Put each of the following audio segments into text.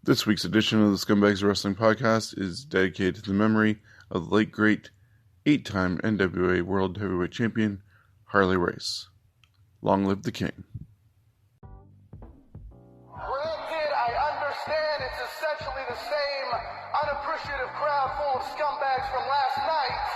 This week's edition of the Scumbags Wrestling Podcast is dedicated to the memory of the late great 8-time NWA World Heavyweight Champion, Harley Race. Long live the King. Granted, I understand it's essentially the same unappreciative crowd full of scumbags from last night.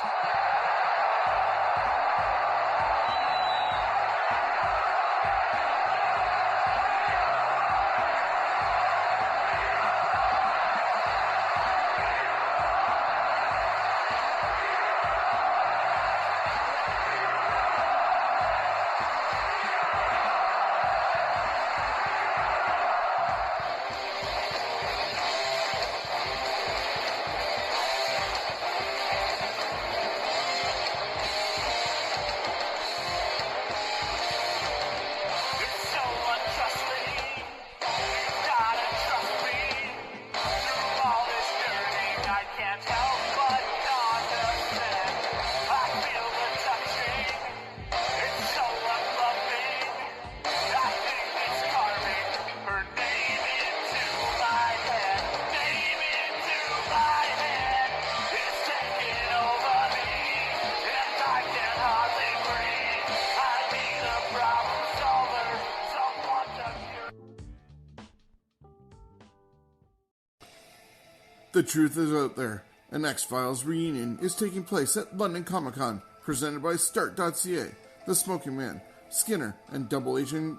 The truth is out there. An X-Files reunion is taking place at London Comic Con, presented by Start.ca. The Smoking Man, Skinner, and Double Agent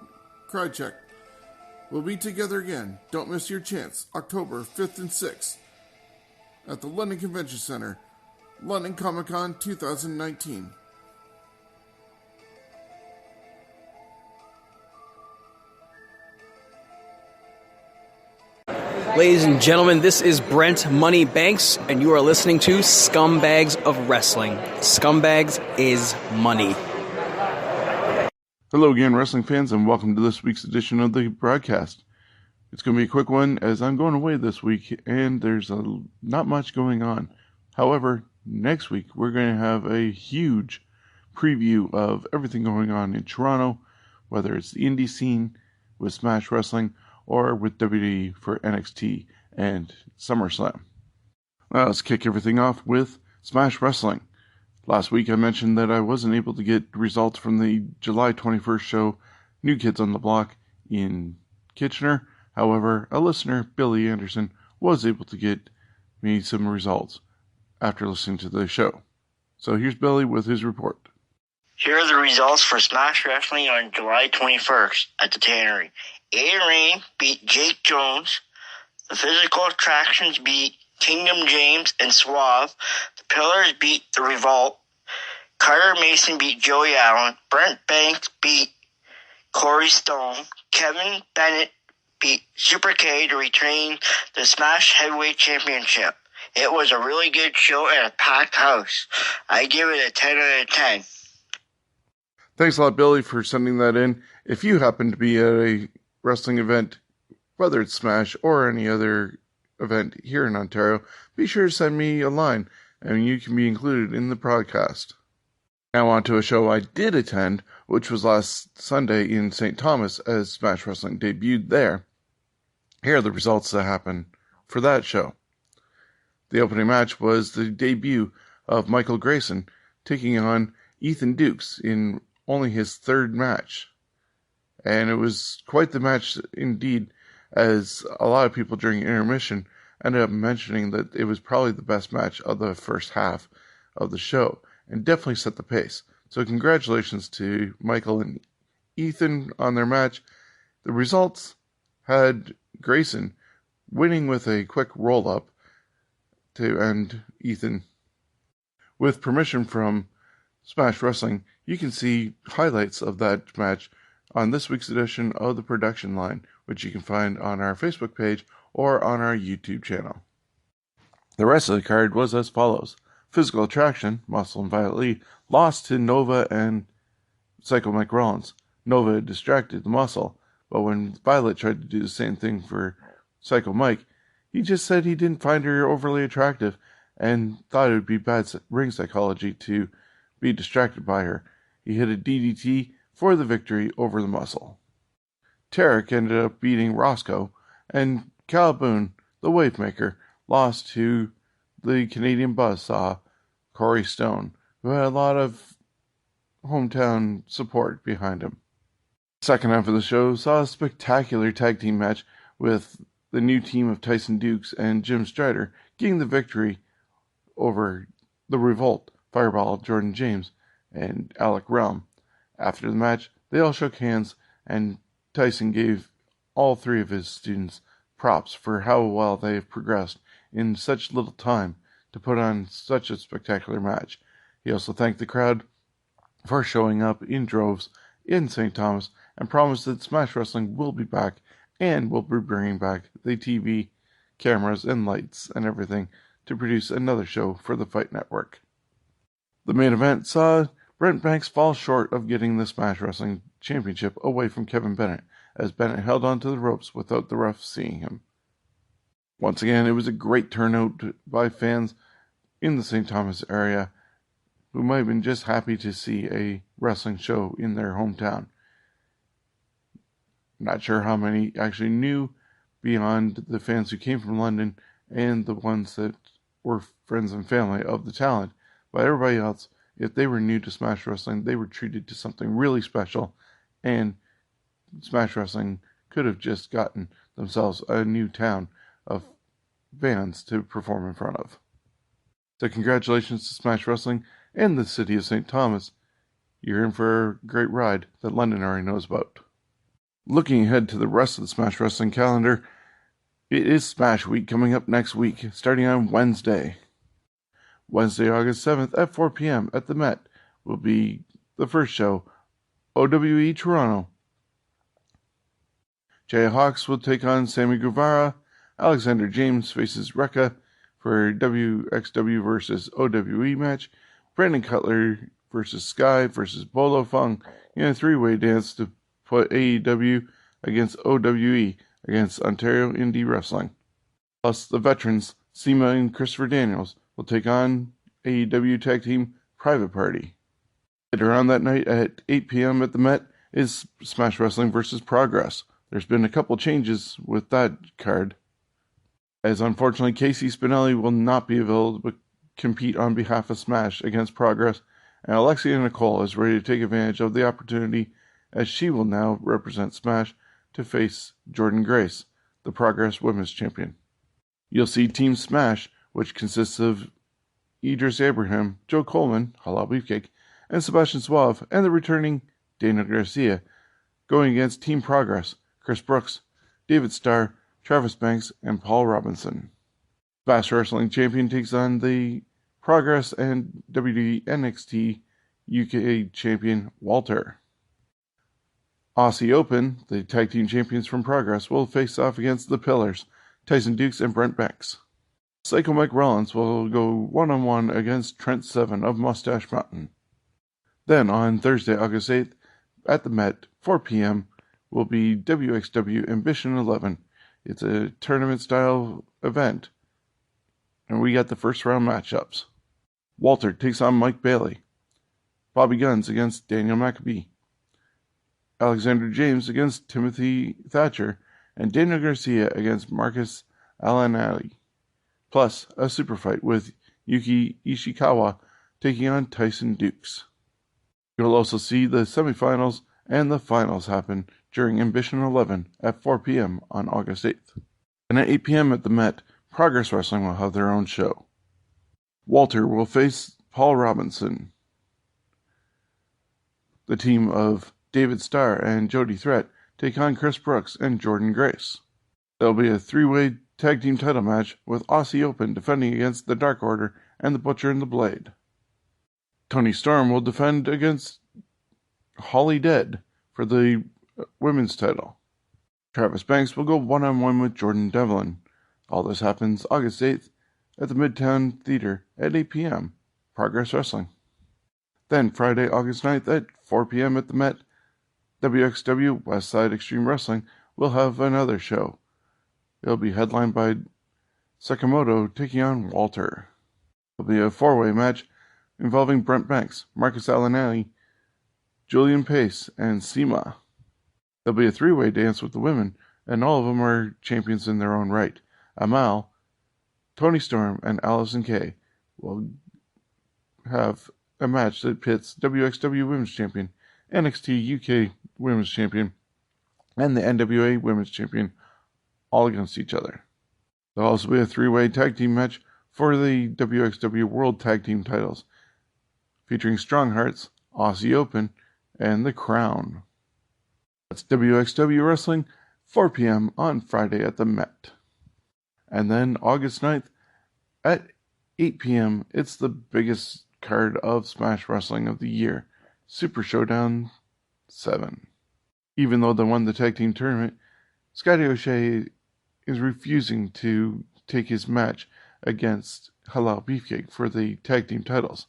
Krychek will be together again. Don't miss your chance. October 5th and 6th at the London Convention Center, London Comic Con 2019. Ladies and gentlemen, this is Brent Money Banks, and you are listening to Scumbags of Wrestling. Scumbags is money. Hello again, wrestling fans, and welcome to this week's edition of the broadcast. It's going to be a quick one as I'm going away this week, and there's not much going on. However, next week we're going to have a huge preview of everything going on in Toronto, whether it's the indie scene with Smash Wrestling or with WWE for NXT and SummerSlam. Now let's kick everything off with Smash Wrestling. Last week I mentioned that I wasn't able to get results from the July 21st show, New Kids on the Block in Kitchener. However, a listener, Billy Anderson, was able to get me some results after listening to the show. So here's Billy with his report. Here are the results for Smash Wrestling on July 21st at the Tannery. Aiden Rain beat Jake Jones. The Physical Attractions beat Kingdom James and Suave. The Pillars beat The Revolt. Carter Mason beat Joey Allen. Brent Banks beat Corey Stone. Kevin Bennett beat Super K to retain the Smash Heavyweight Championship. It was a really good show at a packed house. I give it a 10 out of 10. Thanks a lot, Billy, for sending that in. If you happen to be at a wrestling event, whether it's Smash or any other event here in Ontario, be sure to send me a line and you can be included in the broadcast. Now on to a show I did attend, which was last Sunday in St. Thomas as Smash Wrestling debuted there. Here are the results that happened for that show. The opening match was the debut of Michael Grayson taking on Ethan Dukes in only his third match. And it was quite the match indeed, as a lot of people during intermission ended up mentioning that it was probably the best match of the first half of the show, and definitely set the pace. So congratulations to Michael and Ethan on their match. The results had Grayson winning with a quick roll-up to end Ethan. With permission from Smash Wrestling, you can see highlights of that match on this week's edition of the production line, which you can find on our Facebook page or on our YouTube channel. The rest of the card was as follows. Physical Attraction, Muscle and Violet Lee, lost to Nova and Psycho Mike Rollins. Nova distracted the Muscle, but when Violet tried to do the same thing for Psycho Mike, he just said he didn't find her overly attractive and thought it would be bad ring psychology to be distracted by her. He hit a DDT for the victory over the Muscle. Tarek ended up beating Roscoe, and Calhoun, the Wavemaker, lost to the Canadian Buzzsaw, Corey Stone, who had a lot of hometown support behind him. Second half of the show saw a spectacular tag team match with the new team of Tyson Dukes and Jim Strider getting the victory over the Revolt, Fireball, Jordan James, and Alec Realm. After the match, they all shook hands, and Tyson gave all three of his students props for how well they have progressed in such little time to put on such a spectacular match. He also thanked the crowd for showing up in droves in St. Thomas and promised that Smash Wrestling will be back and will be bringing back the TV, cameras, and lights and everything to produce another show for the Fight Network. The main event saw Brent Banks fall short of getting the Smash Wrestling Championship away from Kevin Bennett, as Bennett held onto the ropes without the ref seeing him. Once again, it was a great turnout by fans in the St. Thomas area who might have been just happy to see a wrestling show in their hometown. Not sure how many actually knew beyond the fans who came from London and the ones that were friends and family of the talent, but everybody else, if they were new to Smash Wrestling, they were treated to something really special, and Smash Wrestling could have just gotten themselves a new town of fans to perform in front of. So congratulations to Smash Wrestling and the city of St. Thomas. You're in for a great ride that London already knows about. Looking ahead to the rest of the Smash Wrestling calendar, it is Smash Week coming up next week, starting on Wednesday. Wednesday, August 7th at 4 p.m. at the Met will be the first show. OWE Toronto. Jay Hawks will take on Sammy Guevara. Alexander James faces Rekka for WXW versus OWE match. Brandon Cutler versus Sky versus Bolo Fung in a three-way dance to put AEW against OWE against Ontario Indie Wrestling. Plus, the veterans, Sema and Christopher Daniels, will take on AEW Tag Team Private Party. Later on that night at 8 p.m. at the Met is Smash Wrestling vs. Progress. There's been a couple changes with that card, as unfortunately Casey Spinelli will not be available to compete on behalf of Smash against Progress, and Alexia Nicole is ready to take advantage of the opportunity as she will now represent Smash to face Jordan Grace, the Progress Women's Champion. You'll see Team Smash, which consists of Idris Abraham, Joe Coleman, Halal Beefcake, and Sebastian Suave, and the returning Daniel Garcia, going against Team Progress, Chris Brooks, David Starr, Travis Banks, and Paul Robinson. Smash Wrestling Champion takes on the Progress and WWE NXT UK Champion Walter. Aussie Open, the Tag Team Champions from Progress, will face off against the Pillars, Tyson Dukes and Brent Banks. Psycho Mike Rollins will go one-on-one against Trent Seven of Mustache Mountain. Then on Thursday, August 8th, at the Met, 4 p.m., will be WXW Ambition 11. It's a tournament-style event, and we got the first-round matchups. Walter takes on Mike Bailey. Bobby Guns against Daniel Maccabee. Alexander James against Timothy Thatcher, and Daniel Garcia against Marcus Alanali. Plus, a super fight with Yuki Ishikawa taking on Tyson Dukes. You'll also see the semifinals and the finals happen during Ambition 11 at 4 p.m. on August 8th. And at 8 p.m. at the Met, Progress Wrestling will have their own show. Walter will face Paul Robinson. The team of David Starr and Jody Threat take on Chris Brooks and Jordan Grace. There'll be a three-way tag team title match with Aussie Open defending against the Dark Order and the Butcher and the Blade. Tony Storm will defend against Holly Dead for the women's title. Travis Banks will go one-on-one with Jordan Devlin. All this happens August 8th at the Midtown Theater at 8 p.m. Progress Wrestling. Then Friday, August 9th at 4 p.m. at the Met, WXW Westside Extreme Wrestling will have another show. It'll be headlined by Sakamoto taking on Walter. It'll be a four-way match involving Brent Banks, Marcus Alanelli, Julian Pace, and Sema. There'll be a three-way dance with the women, and all of them are champions in their own right. Amal, Toni Storm, and Allison Kay will have a match that pits WXW Women's Champion, NXT UK Women's Champion, and the NWA Women's Champion all against each other. There'll also be a three-way tag team match for the WXW World Tag Team titles, featuring Strong Hearts, Aussie Open, and The Crown. That's WXW Wrestling, 4 p.m. on Friday at the Met. And then August 9th at 8 p.m., it's the biggest card of Smash Wrestling of the year, Super Showdown 7. Even though they won the tag team tournament, Scotty O'Shea is refusing to take his match against Halal Beefcake for the tag team titles.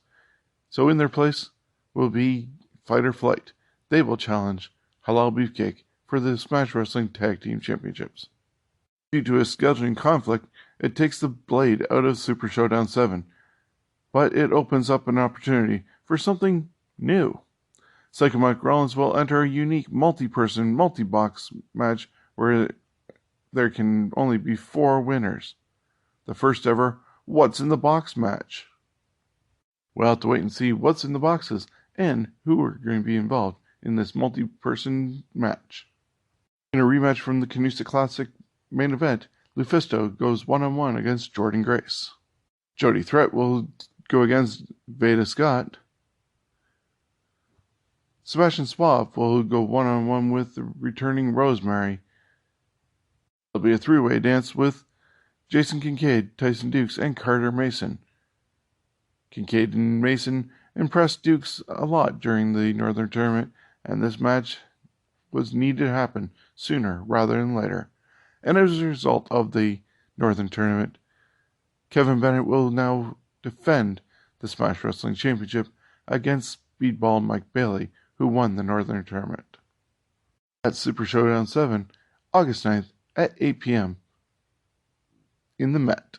So in their place will be Fight or Flight. They will challenge Halal Beefcake for the Smash Wrestling Tag Team Championships. Due to a scheduling conflict, it takes the blade out of Super Showdown 7, but it opens up an opportunity for something new. Psycho Mike Rollins will enter a unique multi-person, multi-box match where there can only be 4 winners. The first ever What's in the Box match. We'll have to wait and see what's in the boxes and who are going to be involved in this multi-person match. In a rematch from the Canusa Classic main event, Lufisto goes one-on-one against Jordan Grace. Jody Threat will go against Veda Scott. Sebastian Suave will go one-on-one with the returning Rosemary. There'll be a three-way dance with Jason Kincaid, Tyson Dukes, and Carter Mason. Kincaid and Mason impressed Dukes a lot during the Northern Tournament, and this match was needed to happen sooner rather than later. And as a result of the Northern Tournament, Kevin Bennett will now defend the Smash Wrestling Championship against Speedball Mike Bailey, who won the Northern Tournament. At Super Showdown 7, August 9th at 8 p.m. in the Met.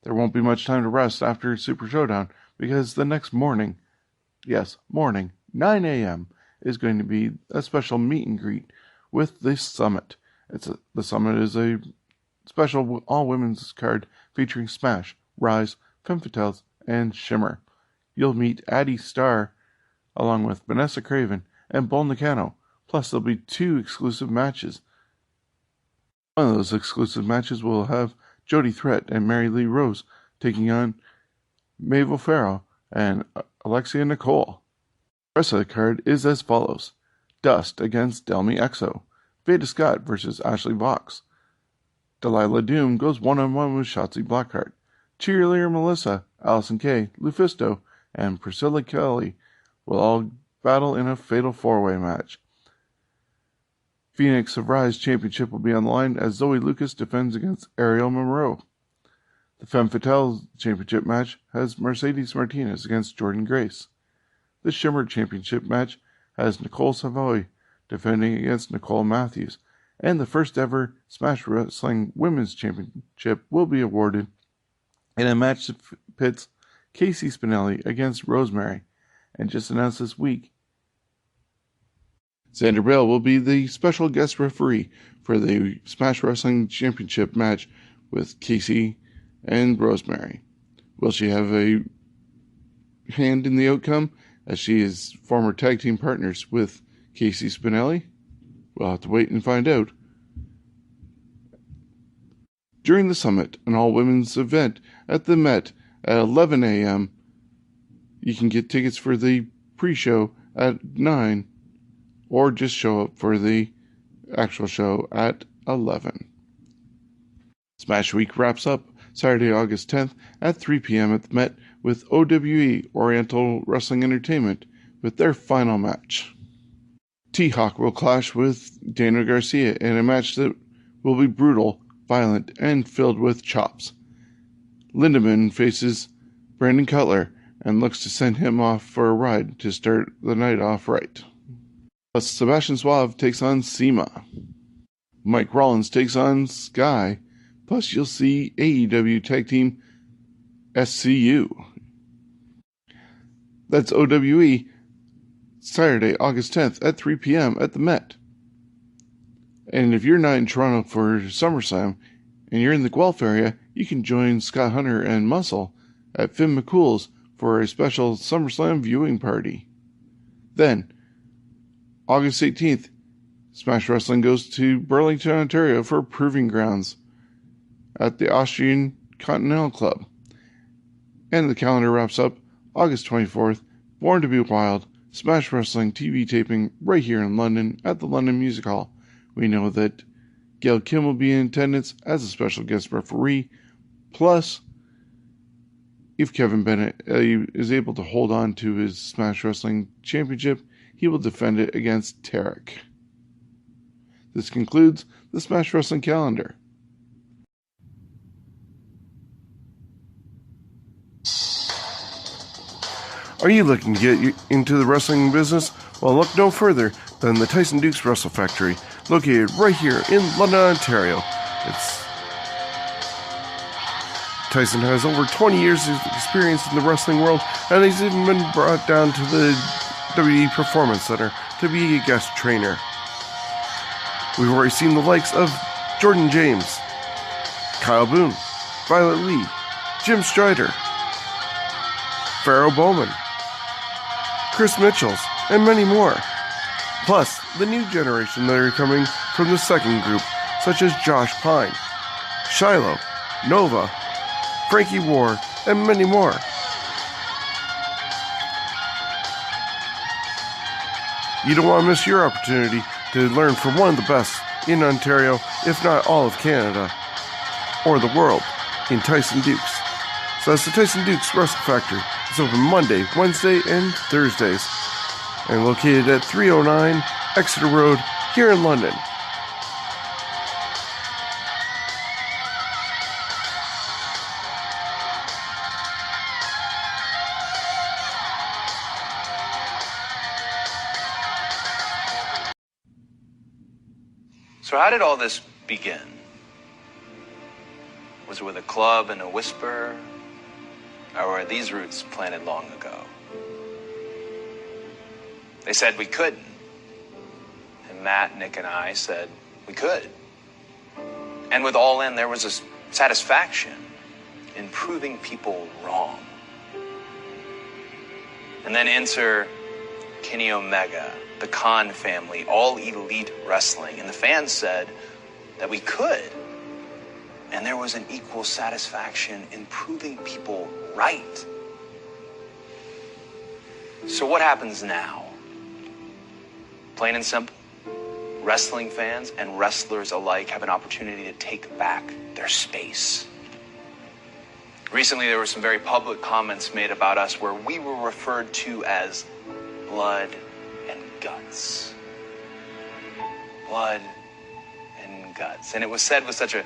There won't be much time to rest after Super Showdown because the next morning, yes, morning, 9 a.m., is going to be a special meet and greet with the Summit. The Summit is a special all-women's card featuring Smash, Rise, Femme Fatales, and Shimmer. You'll meet Addie Starr along with Vanessa Craven and Bull Nakano. Plus, there'll be 2 exclusive matches. One of those exclusive matches will have Jody Threat and Mary Lee Rose taking on Maeve O'Farrell and Alexia Nicole. The rest of the card is as follows. Dust against Delmy Exo. Veda Scott versus Ashley Vox. Delilah Doom goes one-on-one with Shotzi Blackheart. Cheerleader Melissa, Allison Kay, Lufisto, and Priscilla Kelly will all battle in a fatal 4-way match. Phoenix of Rise Championship will be on the line as Zoe Lucas defends against Ariel Monroe. The Femme Fatale Championship match has Mercedes Martinez against Jordan Grace. The Shimmer Championship match has Nicole Savoy defending against Nicole Matthews. And the first ever Smash Wrestling Women's Championship will be awarded in a match that pits Casey Spinelli against Rosemary. And just announced this week, Xander Bale will be the special guest referee for the Smash Wrestling Championship match with Casey and Rosemary. Will she have a hand in the outcome, as she is former tag team partners with Casey Spinelli? We'll have to wait and find out. During the Summit, an all-women's event at the Met at 11 a.m., you can get tickets for the pre-show at 9, or just show up for the actual show at 11. Smash Week wraps up Saturday, August 10th at 3 p.m. at the Met with OWE, Oriental Wrestling Entertainment, with their final match. T-Hawk will clash with Daniel Garcia in a match that will be brutal, violent, and filled with chops. Lindemann faces Brandon Cutler and looks to send him off for a ride to start the night off right. Plus, Sebastian Suave takes on Sema. Mike Rollins takes on Sky. Plus, you'll see AEW Tag Team SCU. That's OWE, Saturday, August 10th at 3 p.m. at the Met. And if you're not in Toronto for SummerSlam and you're in the Guelph area, you can join Scott Hunter and Muscle at Finn McCool's for a special SummerSlam viewing party. Then, August 18th, Smash Wrestling goes to Burlington, Ontario for Proving Grounds at the Austrian Continental Club. And the calendar wraps up August 24th, Born to be Wild, Smash Wrestling TV taping right here in London at the London Music Hall. We know that Gail Kim will be in attendance as a special guest referee. Plus, if Kevin Bennett is able to hold on to his Smash Wrestling Championship, he will defend it against Tarek. This concludes the Smash Wrestling calendar. Are you looking to get into the wrestling business? Well, look no further than the Tyson Dukes Wrestle Factory, located right here in London, Ontario. Tyson has over 20 years of experience in the wrestling world, and he's even been brought down to the WWE Performance Center to be a guest trainer. We've already seen the likes of Jordan James, Kyle Boone, Violet Lee, Jim Strider, Pharaoh Bowman, Chris Mitchells, and many more. Plus, the new generation that are coming from the second group, such as Josh Pine, Shiloh, Nova, Frankie War, and many more. You don't want to miss your opportunity to learn from one of the best in Ontario, if not all of Canada, or the world, in Tyson Dukes. So that's the Tyson Dukes Wrestle Factory. It's open Monday, Wednesday, and Thursdays, and located at 309 Exeter Road here in London. So how did all this begin? Was it with a club and a whisper? Or were these roots planted long ago? They said we couldn't. And Matt, Nick, and I said we could. And with All In, there was a satisfaction in proving people wrong. And then enter Kenny Omega, the Khan family, All Elite Wrestling. And the fans said that we could. And there was an equal satisfaction in proving people right. So what happens now? Plain and simple. Wrestling fans and wrestlers alike have an opportunity to take back their space. Recently, there were some very public comments made about us where we were referred to as blood and guts. Blood and guts. And it was said with such a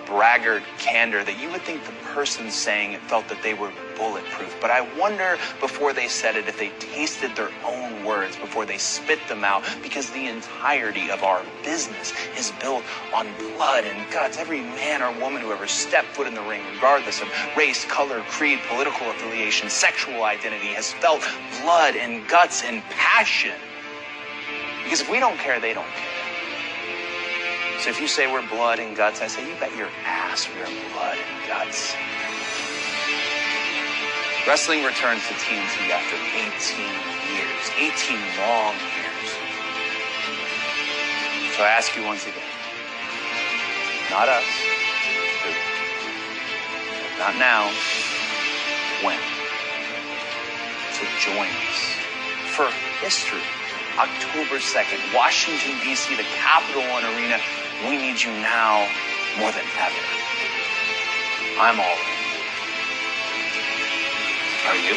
braggart candor that you would think the person saying it felt that they were bulletproof. But I wonder, before they said it, if they tasted their own words before they spit them out, because the entirety of our business is built on blood and guts. Every man or woman who ever stepped foot in the ring, regardless of race, color, creed, political affiliation, sexual identity, has felt blood and guts and passion. Because if we don't care, they don't care. So if you say we're blood and guts, I say you bet your ass we're blood and guts. Wrestling returns to TNT after 18 years, 18 long years. So I ask you once again, not us, not now, when? So join us for history. October 2nd, Washington, D.C., the Capital One Arena. We need you now more than ever. I'm all in. Are you?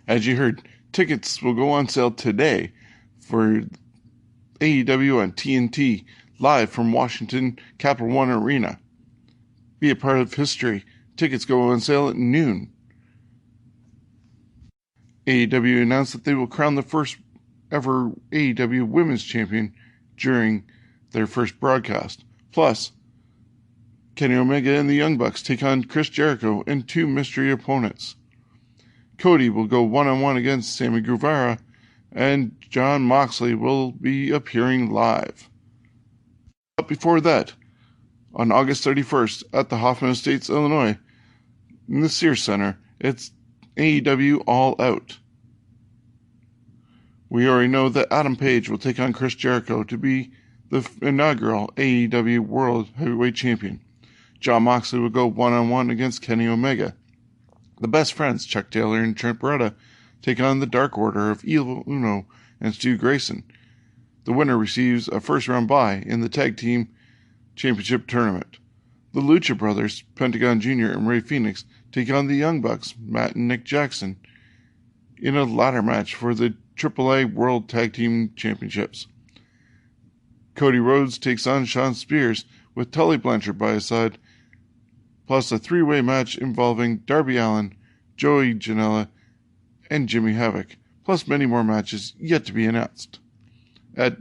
As you heard, tickets will go on sale today for AEW and TNT live from Washington Capital One Arena. Be a part of history. Tickets go on sale at noon. AEW announced that they will crown the first ever AEW Women's Champion during their first broadcast. Plus, Kenny Omega and the Young Bucks take on Chris Jericho and 2 mystery opponents. Cody will go one-on-one against Sammy Guevara, and Jon Moxley will be appearing live. But before that, on August 31st at the Hoffman Estates, Illinois, in the Sears Center, it's AEW All Out. We already know that Adam Page will take on Chris Jericho to be the inaugural AEW World Heavyweight Champion. Jon Moxley will go one-on-one against Kenny Omega. The Best Friends, Chuck Taylor and Trent Beretta, take on the Dark Order of Evil Uno and Stu Grayson. The winner receives a first-round bye in the Tag Team Championship Tournament. The Lucha Brothers, Pentagon Jr. and Rey Fenix, take on the Young Bucks, Matt and Nick Jackson, in a ladder match for the AAA World Tag Team Championships. Cody Rhodes takes on Shawn Spears with Tully Blanchard by his side, plus a 3-way match involving Darby Allin, Joey Janela, and Jimmy Havoc, plus many more matches yet to be announced. At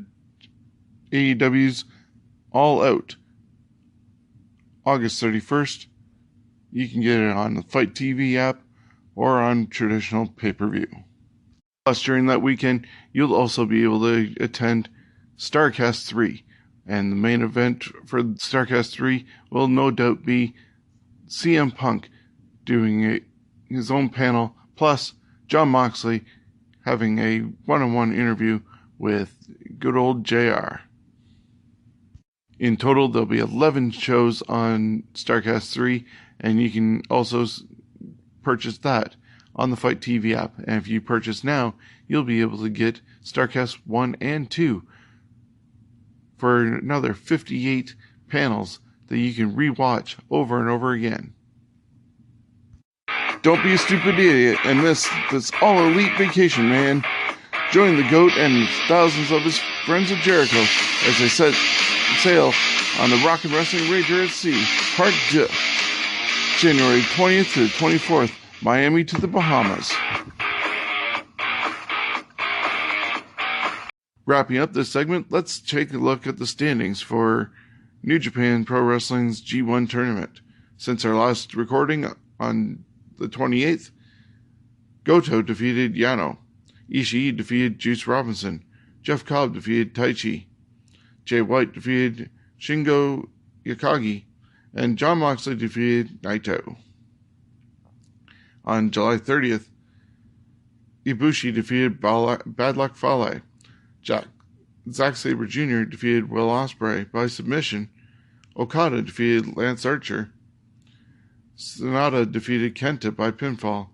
AEW's All Out, August 31st, you can get it on the Fight TV app or on traditional pay-per-view. Plus, during that weekend, you'll also be able to attend StarCast 3, and the main event for StarCast 3 will no doubt be CM Punk doing his own panel, plus Jon Moxley having a one-on-one interview with good old JR. In total, there'll be 11 shows on StarCast 3, and you can also purchase that on the Fight TV app. And if you purchase now, you'll be able to get StarCast 1 and 2 for another 58 panels that you can rewatch over and over again. Don't be a stupid idiot and miss this all-elite vacation, man. Join the GOAT and thousands of his friends of Jericho as they set sail on the Rock and Wrestling Rager at Sea, Part 2, January 20th to 24th, Miami to the Bahamas. Wrapping up this segment, let's take a look at the standings for New Japan Pro Wrestling's G1 tournament. Since our last recording on the 28th, Goto defeated Yano, Ishii defeated Juice Robinson, Jeff Cobb defeated Taichi, Jay White defeated Shingo Yakagi, and Jon Moxley defeated Naito. On July 30th, Ibushi defeated Bad Luck Fale. Zack Sabre Jr. defeated Will Ospreay by submission. Okada defeated Lance Archer. Sonata defeated Kenta by pinfall.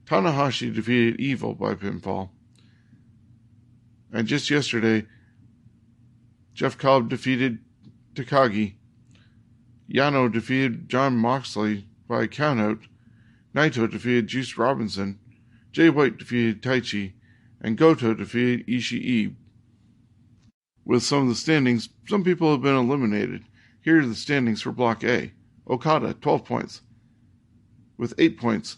Tanahashi defeated Evil by pinfall. And just yesterday, Jeff Cobb defeated Takagi. Yano defeated Jon Moxley by countout. Naito defeated Juice Robinson. Jay White defeated Taichi. And Goto defeated Ishii. With some of the standings, some people have been eliminated. Here are the standings for Block A. Okada, 12 points. With 8 points,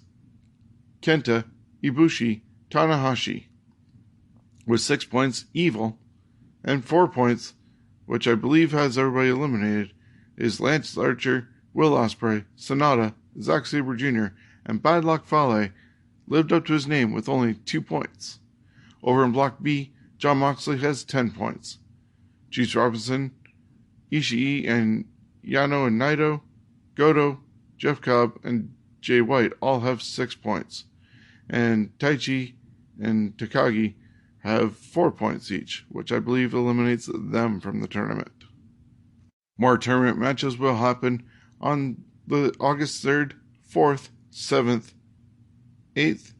Kenta, Ibushi, Tanahashi. With 6 points, Evil. And 4 points, which I believe has everybody eliminated, is Lance Archer, Will Ospreay, Sonata, Zack Sabre Jr., and Bad Luck Fale lived up to his name with only 2 points. Over in Block B, Jon Moxley has 10 points. Juice Robinson, Ishii, and Yano and Naito, Goto, Jeff Cobb, and Jay White all have 6 points. And Taichi and Takagi have 4 points each, which I believe eliminates them from the tournament. More tournament matches will happen on the August 3rd, 4th, 7th, 8th,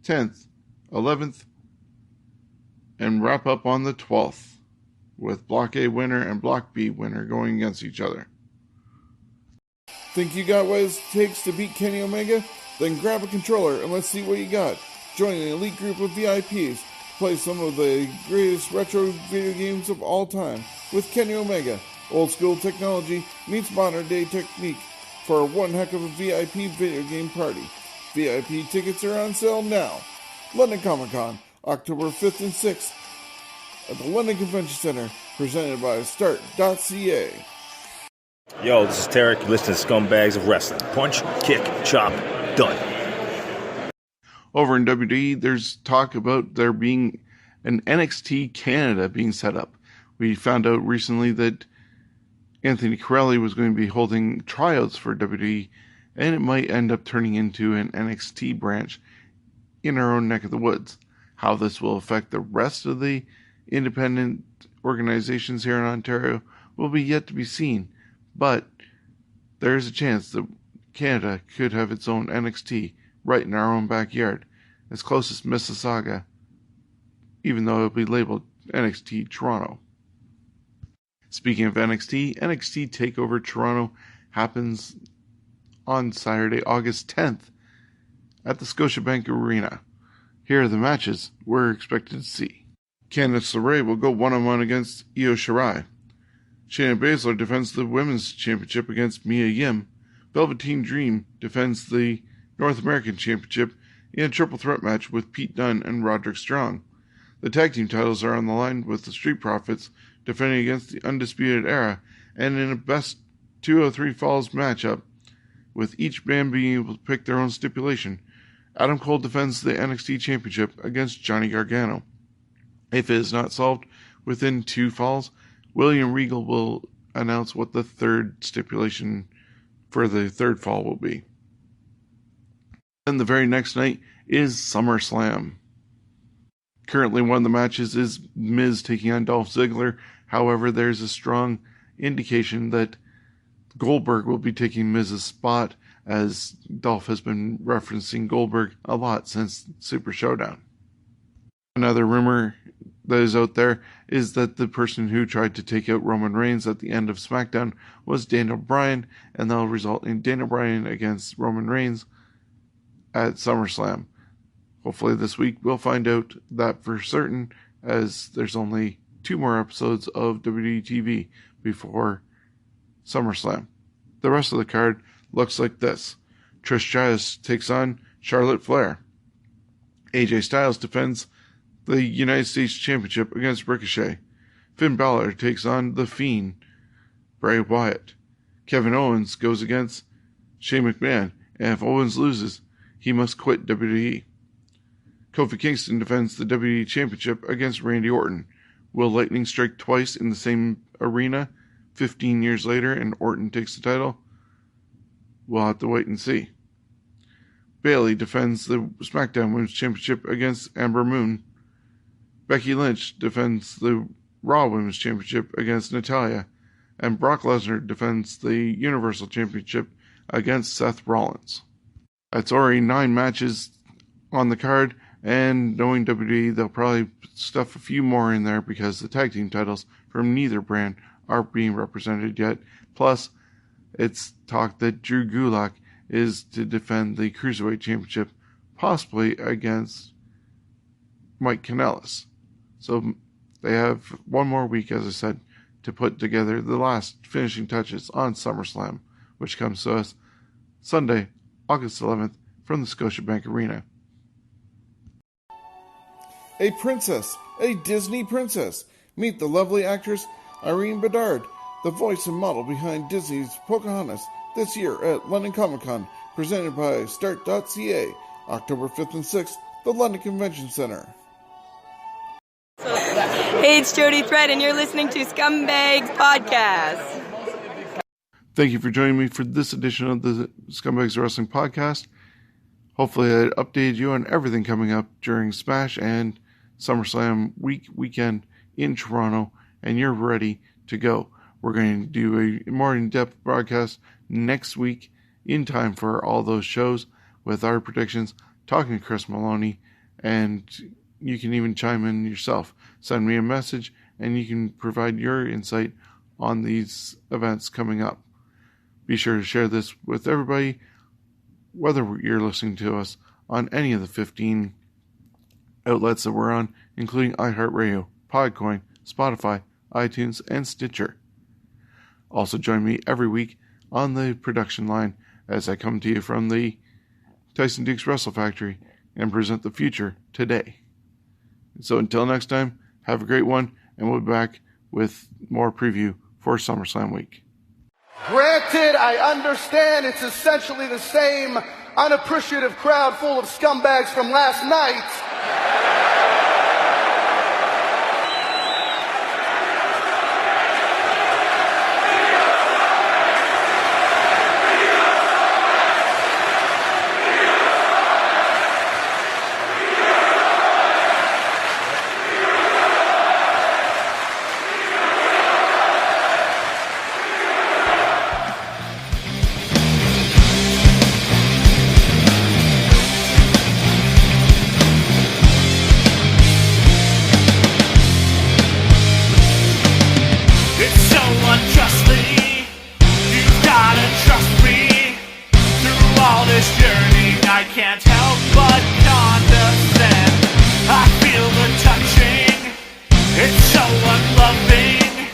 10th, 11th, and wrap up on the 12th, with Block A winner and Block B winner going against each other. Think you got what it takes to beat Kenny Omega? Then grab a controller and let's see what you got. Join an elite group of VIPs. Play some of the greatest retro video games of all time with Kenny Omega. Old school technology meets modern day technique for one heck of a VIP video game party. VIP tickets are on sale now. London Comic Con, October 5th and 6th, at the London Convention Center, presented by Start.ca. Yo, this is Tarek. You listen to Scumbags of Wrestling. Punch, kick, chop, done. Over in WWE, there's talk about there being an NXT Canada being set up. We found out recently that Anthony Corelli was going to be holding tryouts for WWE, and it might end up turning into an NXT branch in our own neck of the woods. How this will affect the rest of the independent organizations here in Ontario will be yet to be seen, but there is a chance that Canada could have its own NXT right in our own backyard, as close as Mississauga, even though it'll be labeled NXT Toronto. Speaking of NXT, NXT TakeOver Toronto happens on Saturday, August 10th at the Scotiabank Arena. Here are the matches we're expected to see. Candice LeRae will go one-on-one against Io Shirai. Shayna Baszler defends the Women's Championship against Mia Yim. Velveteen Dream defends the North American Championship in a triple threat match with Pete Dunne and Roderick Strong. The tag team titles are on the line with the Street Profits defending against the Undisputed Era, and in a best 203 Falls matchup, with each band being able to pick their own stipulation, Adam Cole defends the NXT Championship against Johnny Gargano. If it is not solved within 2 falls, William Regal will announce what the third stipulation for the third fall will be. Then the very next night is SummerSlam. Currently one of the matches is Miz taking on Dolph Ziggler. However, there's a strong indication that Goldberg will be taking Miz's spot, as Dolph has been referencing Goldberg a lot since Super Showdown. Another rumor that is out there is that the person who tried to take out Roman Reigns at the end of SmackDown was Daniel Bryan, and that'll result in Daniel Bryan against Roman Reigns at SummerSlam. Hopefully this week we'll find out that for certain, as there's only 2 more episodes of WWE TV before SummerSlam. The rest of the card looks like this. Trish Stratus takes on Charlotte Flair. AJ Styles defends the United States Championship against Ricochet. Finn Balor takes on The Fiend, Bray Wyatt. Kevin Owens goes against Shane McMahon, and if Owens loses, he must quit WWE. Kofi Kingston defends the WWE Championship against Randy Orton. Will Lightning strike twice in the same arena 15 years later and Orton takes the title? We'll have to wait and see. Bayley defends the SmackDown Women's Championship against Amber Moon. Becky Lynch defends the Raw Women's Championship against Natalya. And Brock Lesnar defends the Universal Championship against Seth Rollins. That's already 9 matches on the card, and knowing WWE, they'll probably stuff a few more in there because the tag team titles from neither brand aren't being represented yet. Plus, it's talk that Drew Gulak is to defend the Cruiserweight Championship, possibly against Mike Kanellis. So they have 1 more week, as I said, to put together the last finishing touches on SummerSlam, which comes to us Sunday, August 11th from the Scotiabank Arena. A princess, a Disney princess. Meet the lovely actress Irene Bedard, the voice and model behind Disney's Pocahontas, this year at London Comic Con, presented by Start.ca, October 5th and 6th, the London Convention Center. Hey, it's Jody Thread, and you're listening to Scumbags Podcast. Thank you for joining me for this edition of the Scumbags Wrestling Podcast. Hopefully I updated you on everything coming up during Smash and SummerSlam weekend in Toronto, and you're ready to go. We're going to do a more in-depth broadcast next week in time for all those shows with our predictions, talking to Chris Maloney, and you can even chime in yourself. Send me a message and you can provide your insight on these events coming up. Be sure to share this with everybody, whether you're listening to us on any of the 15 outlets that we're on, including iHeartRadio, Podcoin, Spotify, iTunes, and Stitcher. Also join me every week on the production line as I come to you from the Tyson Dukes Wrestle Factory and present the future today. So until next time, Have a great one, and we'll be back with more preview for SummerSlam week. Granted, I understand it's essentially the same unappreciative crowd full of scumbags from last night. It's so unjustly, you've gotta trust me. Through all this journey, I can't help but condescend. I feel the touching, it's so unloving.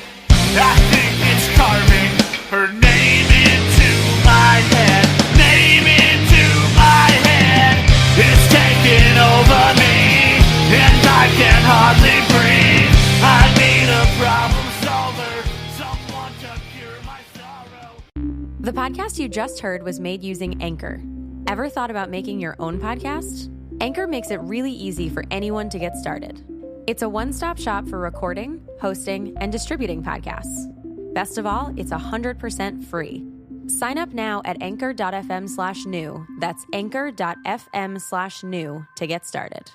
I think it's carving her name into my head. Name into my head. It's taking over me, and I can hardly breathe. I need a problem solver, someone to cure my sorrow. The podcast you just heard was made using Anchor. Ever thought about making your own podcast? Anchor makes it really easy for anyone to get started. It's a one-stop shop for recording, hosting, and distributing podcasts. Best of all, it's 100% free. Sign up now at anchor.fm/new. That's anchor.fm/new to get started.